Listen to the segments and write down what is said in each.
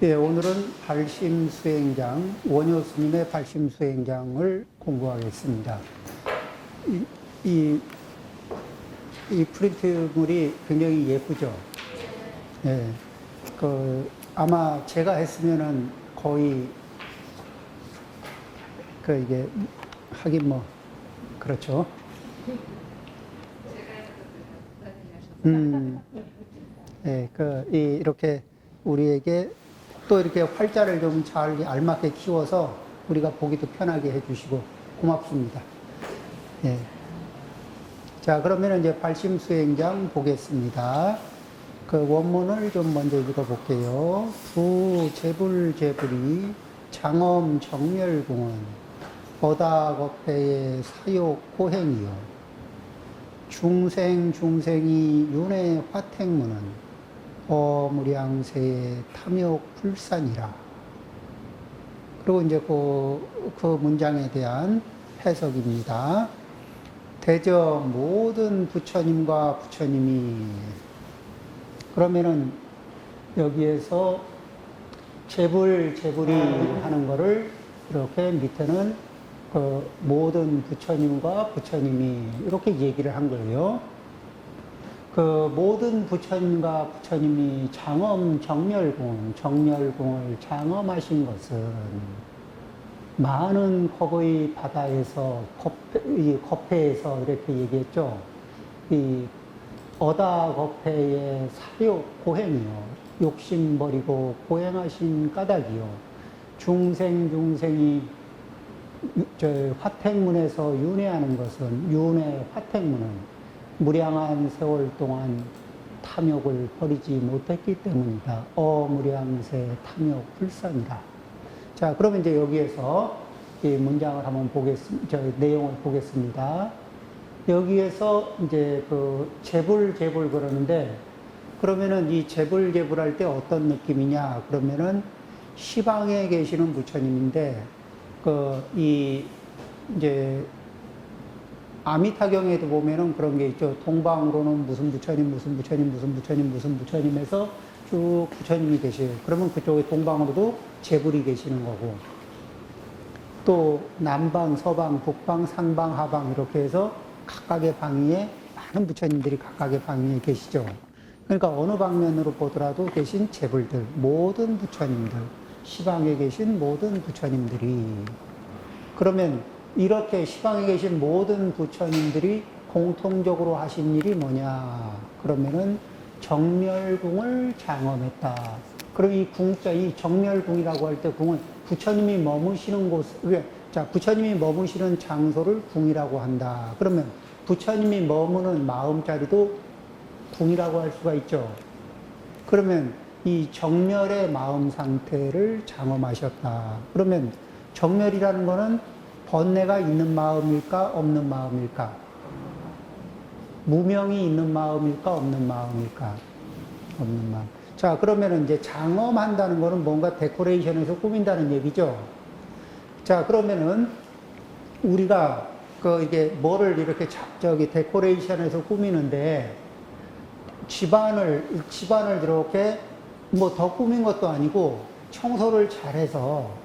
예, 오늘은 발심수행장, 원효 스님의 발심수행장을 공부하겠습니다. 이, 이, 이 프린트물이 굉장히 예쁘죠? 예, 아마 제가 했으면은 거의, 이게, 하긴 뭐, 그렇죠. 예, 이렇게 우리에게 또 이렇게 활자를 좀 잘 알맞게 키워서 우리가 보기도 편하게 해주시고 고맙습니다. 예. 자, 그러면 이제 발심수행장 보겠습니다. 그 원문을 좀 먼저 읽어볼게요. 부재불재불이 장엄 정멸궁은 어다거패의 사욕 고행이요. 중생이 윤회 화택문은 어무량세의 탐욕 불산이라. 그리고 이제 그 문장에 대한 해석입니다. 대저 모든 부처님과 부처님이, 그러면은 여기에서 재불이 하는 거를 이렇게 밑에는 그 모든 부처님과 부처님이 이렇게 얘기를 한 거예요. 그 모든 부처님과 부처님이 장엄 정멸궁을 장엄하신 것은 많은 거의 바다에서 거패에서 이렇게 얘기했죠. 이 어다거패의 사욕 고행이요, 욕심 버리고 고행하신 까닭이요. 중생이 저 화택문에서 윤회하는 것은, 윤회 화택문은 무량한 세월 동안 탐욕을 버리지 못했기 때문이다. 어무량세 탐욕 불산이다. 자, 그러면 이제 여기에서 이 문장을 한번 내용을 보겠습니다. 여기에서 이제 재불 그러는데, 그러면은 이 재불 할 때 어떤 느낌이냐? 그러면은 시방에 계시는 부처님인데, 이제 아미타경에도 보면은 그런 게 있죠. 동방으로는 무슨 부처님 해서 쭉 부처님이 계세요. 그러면 그쪽에 동방으로도 재불이 계시는 거고, 또 남방, 서방, 북방, 상방, 하방 이렇게 해서 각각의 방위에 많은 부처님들이 각각의 방위에 계시죠. 그러니까 어느 방면으로 보더라도 계신 재불들, 모든 부처님들, 시방에 계신 모든 부처님들이, 그러면 이렇게 시방에 계신 모든 부처님들이 공통적으로 하신 일이 뭐냐? 그러면은 정멸궁을 장엄했다. 그럼 이 정멸궁이라고 할 때 궁은 부처님이 머무시는 부처님이 머무시는 장소를 궁이라고 한다. 그러면 부처님이 머무는 마음자리도 궁이라고 할 수가 있죠. 그러면 이 정멸의 마음 상태를 장엄하셨다. 그러면 정멸이라는 거는 번뇌가 있는 마음일까, 없는 마음일까? 무명이 있는 마음일까, 없는 마음일까? 없는 마음. 자, 그러면은 이제 장엄한다는 거는 뭔가 데코레이션에서 꾸민다는 얘기죠. 자, 그러면은 우리가 이게 뭐를 이렇게 데코레이션에서 꾸미는데, 집안을 이렇게 뭐 더 꾸민 것도 아니고 청소를 잘하고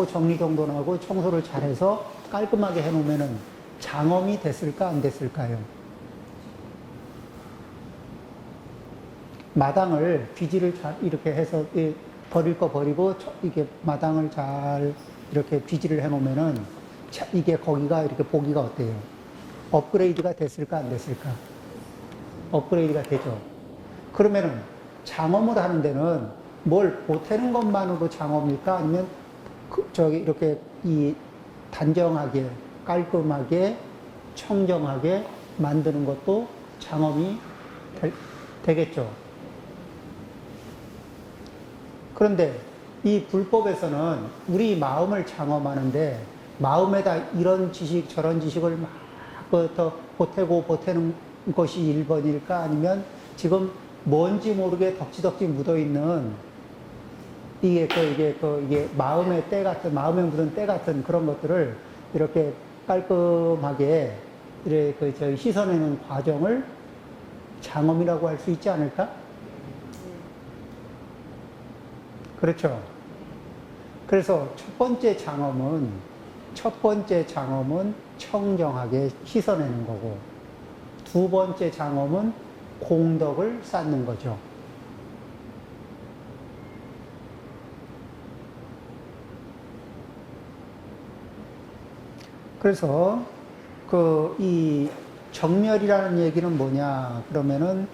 정리정돈하고 청소를 잘해서 깔끔하게 해놓으면은 장엄이 됐을까, 안 됐을까요? 마당을 비지를 잘 이렇게 해서 버릴 거 버리고 이게 마당을 잘 이렇게 비지를 해놓으면은 이게 거기가 이렇게 보기가 어때요? 업그레이드가 됐을까, 안 됐을까? 업그레이드가 되죠. 그러면은 장엄을 하는 데는 뭘 보태는 것만으로 장엄일까? 아니면 이렇게 단정하게, 깔끔하게, 청정하게 만드는 것도 장엄이 되겠죠. 그런데 이 불법에서는 우리 마음을 장엄하는데, 마음에다 이런 지식, 저런 지식을 막 보태는 것이 1번일까? 아니면 지금 뭔지 모르게 덕지덕지 묻어있는 이게 마음에 묻은 때 같은 그런 것들을 이렇게 깔끔하게 이렇게 씻어내는 과정을 장엄이라고 할 수 있지 않을까? 그렇죠. 그래서 첫 번째 장엄은 청정하게 씻어내는 거고, 두 번째 장엄은 공덕을 쌓는 거죠. 그래서 이 정멸이라는 얘기는 뭐냐 그러면은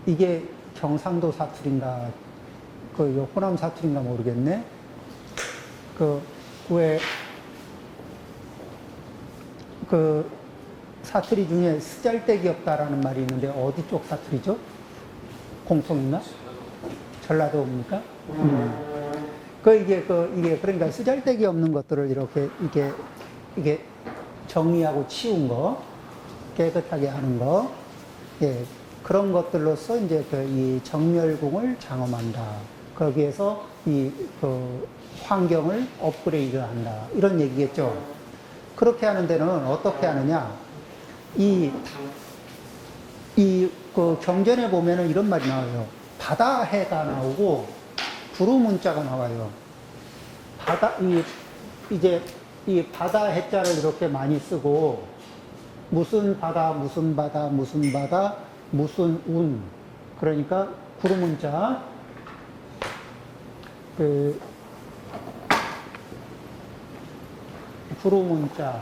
이게 경상도 사투리인가 호남 사투리인가 모르겠네. 사투리 중에 쓰잘데기 없다라는 말이 있는데 어디 쪽 사투리죠? 공통인가? 전라도입니까? 이게 그러니까 쓰잘데기 없는 것들을 이렇게 이게 정리하고 치운 거, 깨끗하게 하는 거, 예, 그런 것들로서 이제 이 정멸궁을 장엄한다. 거기에서 환경을 업그레이드 한다. 이런 얘기겠죠. 그렇게 하는 데는 어떻게 하느냐? 경전에 보면은 이런 말이 나와요. 바다해가 나오고 구루문자가 나와요. 이 바다 해자를 이렇게 많이 쓰고, 무슨 바다, 무슨 바다, 무슨 바다, 무슨 운. 그러니까 구루문자. 구루문자.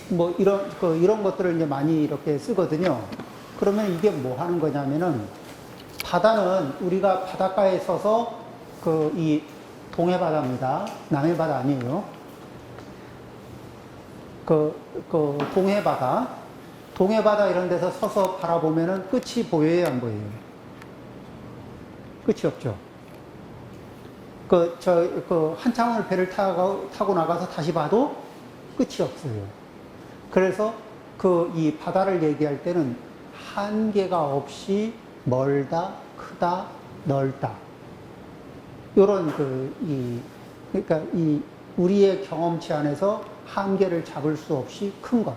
뭐 이런 것들을 이제 많이 이렇게 쓰거든요. 그러면 이게 뭐 하는 거냐면은, 바다는 우리가 바닷가에 서서 이 동해바다입니다. 남해바다 아니에요. 동해바다 이런 데서 서서 바라보면은 끝이 보여요, 안 보여요? 끝이 없죠. 한참을 배를 타고 나가서 다시 봐도 끝이 없어요. 그래서 이 바다를 얘기할 때는 한계가 없이 멀다, 크다, 넓다. 요런 그러니까 우리의 경험치 안에서 한계를 잡을 수 없이 큰 것.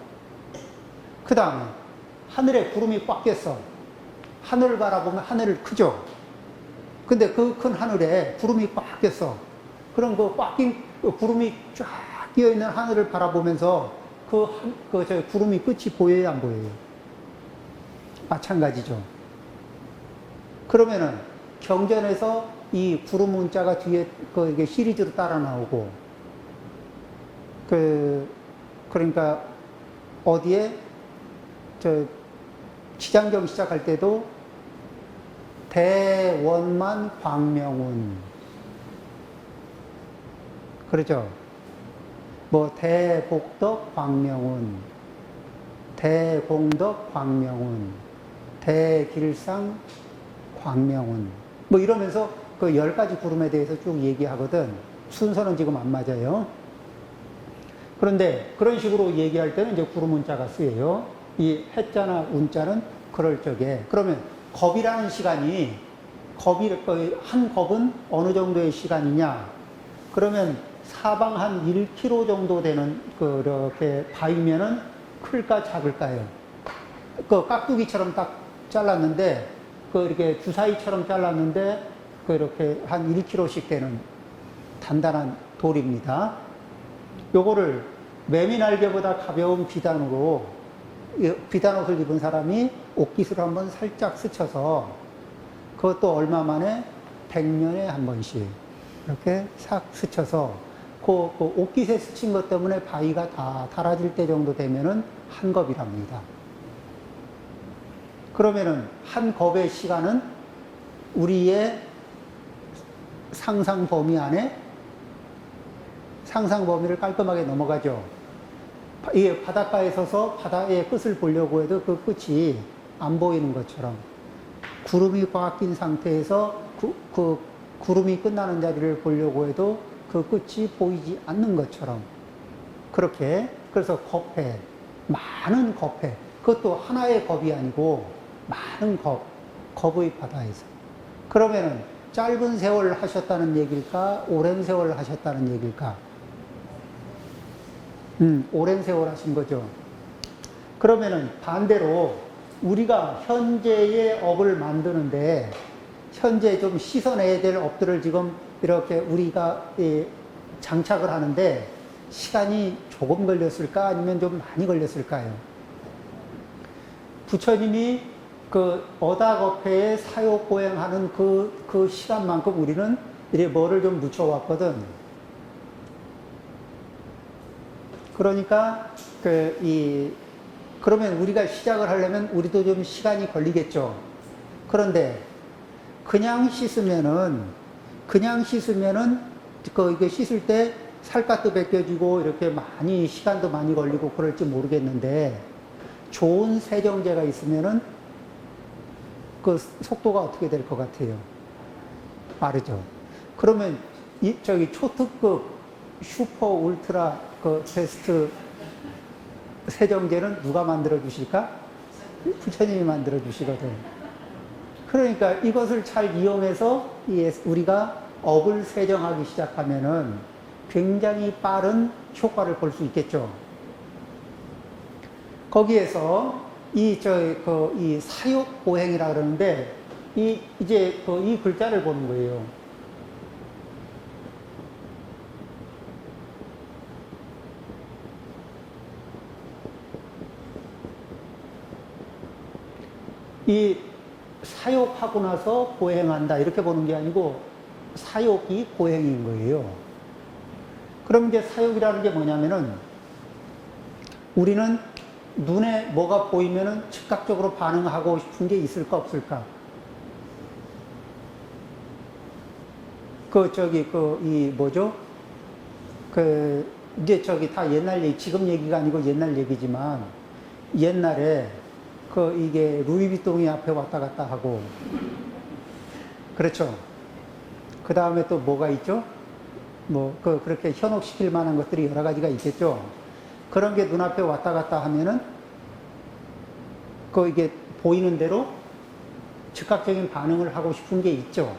그 다음에 하늘에 구름이 꽉 꼈어. 하늘을 바라보면 하늘을 크죠. 근데 그 큰 하늘에 구름이 꽉 꼈어. 그럼 꽉 낀 구름이 쫙 끼어 있는 하늘을 바라보면서 저 구름이 끝이 보여요, 안 보여요? 마찬가지죠. 그러면은 경전에서 이 구름 문자가 뒤에 이게 시리즈로 따라 나오고, 그러니까 어디에 지장경 시작할 때도 대원만 광명운, 그렇죠? 뭐 대복덕 광명운, 대공덕 광명운, 대길상 광명운, 뭐 이러면서 10가지 구름에 대해서 쭉 얘기하거든. 순서는 지금 안 맞아요. 그런데 그런 식으로 얘기할 때는 이제 구름 문자가 쓰여요. 이 해자나 운자는 그럴 적에. 그러면 겁이라는 시간이, 한 겁은 어느 정도의 시간이냐? 그러면 사방 한 1km 정도 되는 그렇게 바위면은 클까 작을까요? 깍두기처럼 딱 잘랐는데, 이렇게 주사위처럼 잘랐는데, 이렇게 한 1km씩 되는 단단한 돌입니다. 요거를 매미날개보다 가벼운 비단으로, 비단옷을 입은 사람이 옥깃으로 한번 살짝 스쳐서, 그것도 얼마 만에 100년에 한 번씩 이렇게 싹 스쳐서 옥깃에 스친 것 때문에 바위가 다 닳아질 때 정도 되면은 한 겁이랍니다. 그러면은 한 겁의 시간은 우리의 상상 범위 안에, 상상 범위를 깔끔하게 넘어가죠. 이 바닷가에 서서 바다의 끝을 보려고 해도 그 끝이 안 보이는 것처럼, 구름이 꽉 낀 상태에서 구름이 끝나는 자리를 보려고 해도 그 끝이 보이지 않는 것처럼, 그렇게, 그래서 겁해, 많은 겁해. 그것도 하나의 겁이 아니고 많은 겁의 바다에서. 그러면은 짧은 세월 하셨다는 얘기일까? 오랜 세월 하셨다는 얘기일까? 오랜 세월 하신 거죠. 그러면은 반대로 우리가 현재의 업을 만드는데 현재 좀 씻어내야 될 업들을 지금 이렇게 우리가 장착을 하는데 시간이 조금 걸렸을까 아니면 좀 많이 걸렸을까요? 부처님이 그 어다거패에 사욕보행하는 그 시간만큼 우리는 이래 뭐를 좀 묻혀왔거든. 그러니까 그러면 우리가 시작을 하려면 우리도 좀 시간이 걸리겠죠. 그런데 그냥 씻으면은 이게 씻을 때 살갗도 벗겨지고 이렇게 많이 시간도 많이 걸리고 그럴지 모르겠는데 좋은 세정제가 있으면은 그 속도가 어떻게 될 것 같아요? 빠르죠. 그러면 저기 초특급 슈퍼 울트라 그 베스트 세정제는 누가 만들어 주실까? 부처님이 만들어 주시거든. 그러니까 이것을 잘 이용해서 우리가 업을 세정하기 시작하면은 굉장히 빠른 효과를 볼 수 있겠죠. 거기에서 이 사욕보행이라 그러는데 이제 이 글자를 보는 거예요. 이 사욕하고 나서 보행한다 이렇게 보는 게 아니고 사욕이 보행인 거예요. 그럼 이제 사욕이라는 게 뭐냐면은 우리는 눈에 뭐가 보이면은 즉각적으로 반응하고 싶은 게 있을까 없을까? 이제 다 옛날 얘기, 지금 얘기가 아니고 옛날 얘기지만 옛날에 이게 루이비통이 앞에 왔다 갔다 하고 그렇죠. 그 다음에 또 뭐가 있죠? 그렇게 현혹시킬 만한 것들이 여러 가지가 있겠죠. 그런 게 눈앞에 왔다 갔다 하면은 이게 보이는 대로 즉각적인 반응을 하고 싶은 게 있죠.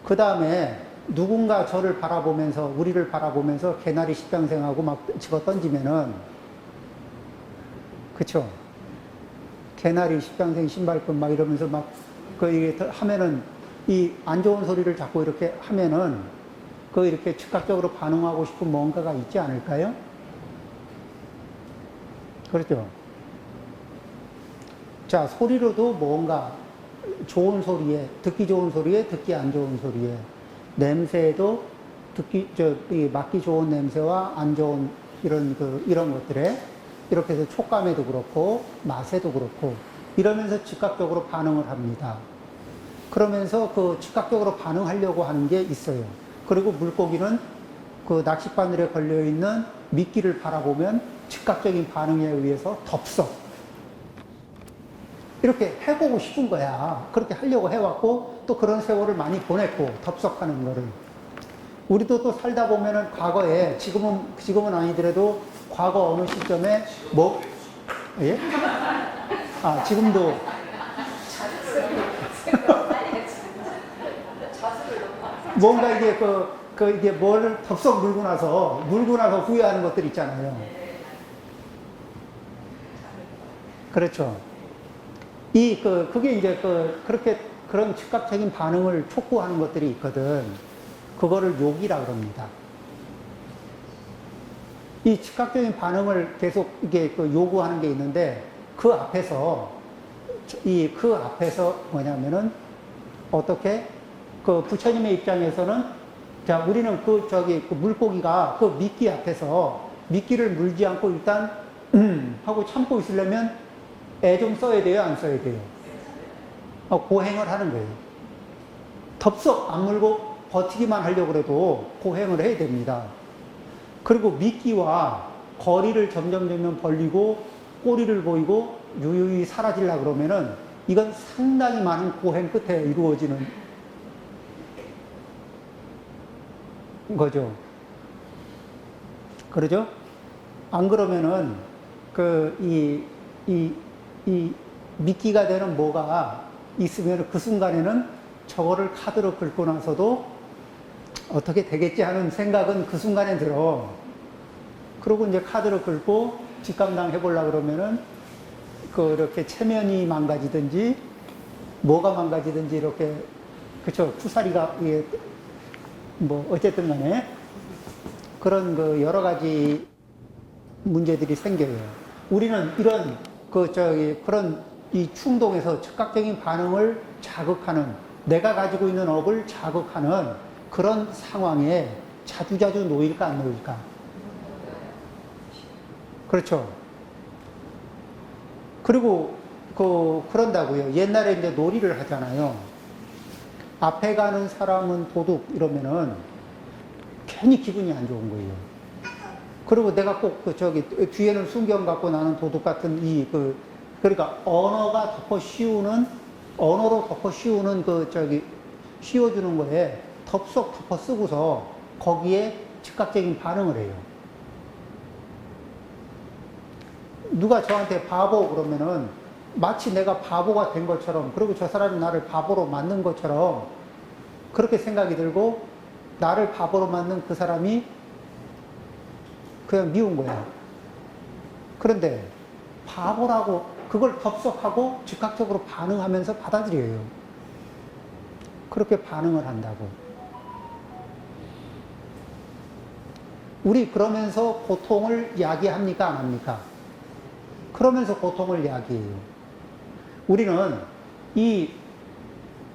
그 다음에 누군가 저를 바라보면서 우리를 바라보면서 개나리 십장생하고 막 집어 던지면은 그쵸. 개나리 십장생 신발끈 막 이러면서 이게 하면은 이 안 좋은 소리를 자꾸 이렇게 하면은 이렇게 즉각적으로 반응하고 싶은 뭔가가 있지 않을까요? 그렇죠. 자, 소리로도 뭔가 좋은 소리에, 듣기 좋은 소리에, 듣기 안 좋은 소리에, 냄새에도 맡기 좋은 냄새와 안 좋은 이런 것들에, 이렇게 해서 촉감에도 그렇고, 맛에도 그렇고, 이러면서 즉각적으로 반응을 합니다. 그러면서 즉각적으로 반응하려고 하는 게 있어요. 그리고 물고기는 낚싯바늘에 걸려있는 미끼를 바라보면 즉각적인 반응에 의해서 덥석 이렇게 해보고 싶은 거야. 그렇게 하려고 해왔고 또 그런 세월을 많이 보냈고 덥석하는 거를 우리도 또 살다 보면은 과거에 지금은 아니더라도 과거 어느 시점에 예? 지금도 뭔가 이게 이게 뭘 덥석 물고 나서 후회하는 것들 있잖아요. 그렇죠. 그게 이제 그런 즉각적인 반응을 촉구하는 것들이 있거든. 그거를 욕이라 그럽니다. 이 즉각적인 반응을 계속 이게 요구하는 게 있는데 그 앞에서 뭐냐면은 어떻게 부처님의 입장에서는 자, 우리는 물고기가 미끼 앞에서 미끼를 물지 않고 일단 하고 참고 있으려면 애 좀 써야 돼요, 안 써야 돼요? 고행을 하는 거예요. 덥석 안 물고 버티기만 하려고 해도 고행을 해야 됩니다. 그리고 미끼와 거리를 점점 벌리고 꼬리를 보이고 유유히 사라지려고 그러면은 이건 상당히 많은 고행 끝에 이루어지는 거죠. 그러죠? 안 그러면은 이 미끼가 되는 뭐가 있으면 그 순간에는 저거를 카드로 긁고 나서도 어떻게 되겠지 하는 생각은 그 순간에 들어. 그러고 이제 카드로 긁고 직감당 해보려고 그러면은 이렇게 체면이 망가지든지 뭐가 망가지든지 이렇게, 그쵸, 쿠사리가, 이게, 뭐, 어쨌든 간에, 그런 그 여러 가지 문제들이 생겨요. 우리는 이런, 그런 이 충동에서 즉각적인 반응을 자극하는, 내가 가지고 있는 업을 자극하는 그런 상황에 자주자주 놓일까, 안 놓일까? 그렇죠. 그리고, 그런다고요. 옛날에 이제 놀이를 하잖아요. 앞에 가는 사람은 도둑 이러면은 괜히 기분이 안 좋은 거예요. 그리고 내가 꼭 뒤에는 순경 갖고 나는 도둑 같은 그러니까 언어로 덮어 씌우는 씌워주는 거에 덥석 덮어 쓰고서 거기에 즉각적인 반응을 해요. 누가 저한테 바보 그러면은 마치 내가 바보가 된 것처럼, 그리고 저 사람이 나를 바보로 만든 것처럼 그렇게 생각이 들고, 나를 바보로 만든 그 사람이 그냥 미운 거야. 그런데 바보라고 그걸 덥석하고 즉각적으로 반응하면서 받아들여요. 그렇게 반응을 한다고. 우리 그러면서 고통을 야기합니까, 안 합니까? 그러면서 고통을 야기해요. 우리는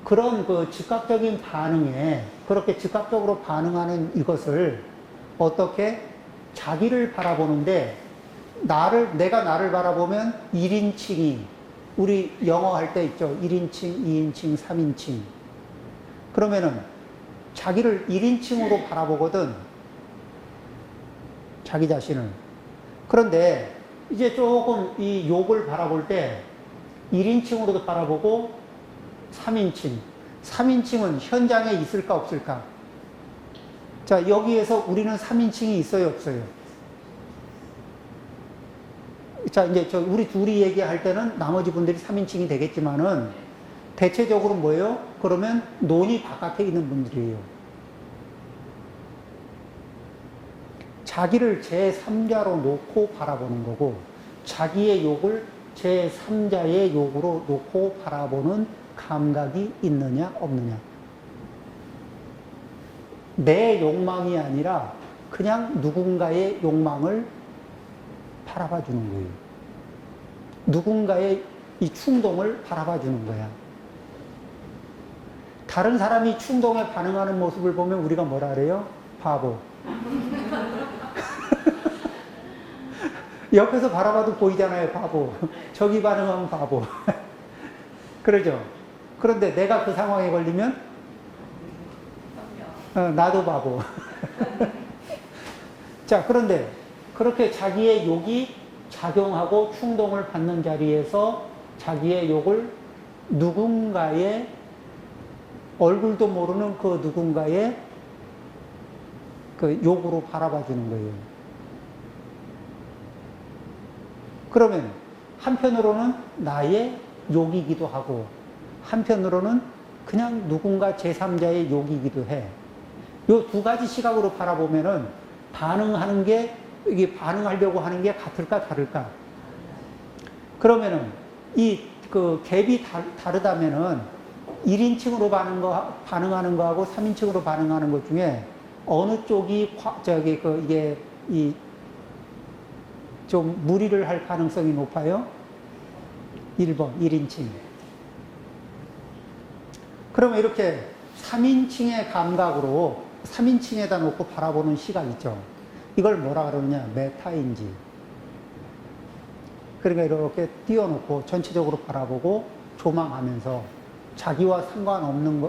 그런 즉각적인 반응에, 그렇게 즉각적으로 반응하는 이것을 어떻게 자기를 바라보는데, 내가 나를 바라보면 1인칭이, 우리 영어 할 때 있죠. 1인칭, 2인칭, 3인칭. 그러면은 자기를 1인칭으로 바라보거든. 자기 자신을. 그런데 이제 조금 이 욕을 바라볼 때 1인칭으로도 바라보고 3인칭. 3인칭은 현장에 있을까 없을까? 자, 여기에서 우리는 3인칭이 있어요, 없어요? 자, 이제 우리 둘이 얘기할 때는 나머지 분들이 3인칭이 되겠지만은 대체적으로 뭐예요? 그러면 논이 바깥에 있는 분들이에요. 자기를 제3자로 놓고 바라보는 거고, 자기의 욕을 제3자의 욕으로 놓고 바라보는 감각이 있느냐, 없느냐. 내 욕망이 아니라 그냥 누군가의 욕망을 바라봐 주는 거예요. 누군가의 이 충동을 바라봐 주는 거야. 다른 사람이 충동에 반응하는 모습을 보면 우리가 뭐라 그래요? 바보. 옆에서 바라봐도 보이잖아요, 바보. 저기 반응하면 바보. 그러죠? 그런데 내가 그 상황에 걸리면 나도 바보. 자, 그런데 그렇게 자기의 욕이 작용하고 충동을 받는 자리에서 자기의 욕을 누군가의, 얼굴도 모르는 그 누군가의 그 욕으로 바라봐 주는 거예요. 그러면 한편으로는 나의 욕이기도 하고, 한편으로는 그냥 누군가 제3자의 욕이기도 해. 요 두 가지 시각으로 바라보면은 반응하는 게, 이게 반응하려고 하는 게 같을까, 다를까? 그러면은 그 갭이 다르다면은 1인칭으로 반응하는 거하고 3인칭으로 반응하는 것 중에 어느 쪽이 이게 좀 무리를 할 가능성이 높아요? 1번, 1인칭. 그러면 이렇게 3인칭의 감각으로 3인칭에다 놓고 바라보는 시각 있죠. 이걸 뭐라 그러느냐? 메타인지. 그러니까 이렇게 띄워놓고 전체적으로 바라보고 조망하면서 자기와 상관없는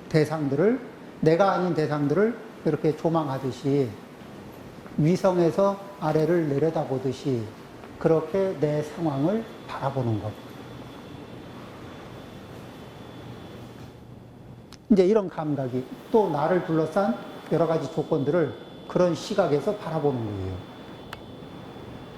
대상들을, 내가 아닌 대상들을 이렇게 조망하듯이, 위성에서 아래를 내려다보듯이 그렇게 내 상황을 바라보는 것. 이제 이런 감각이 또 나를 둘러싼 여러 가지 조건들을 그런 시각에서 바라보는 거예요.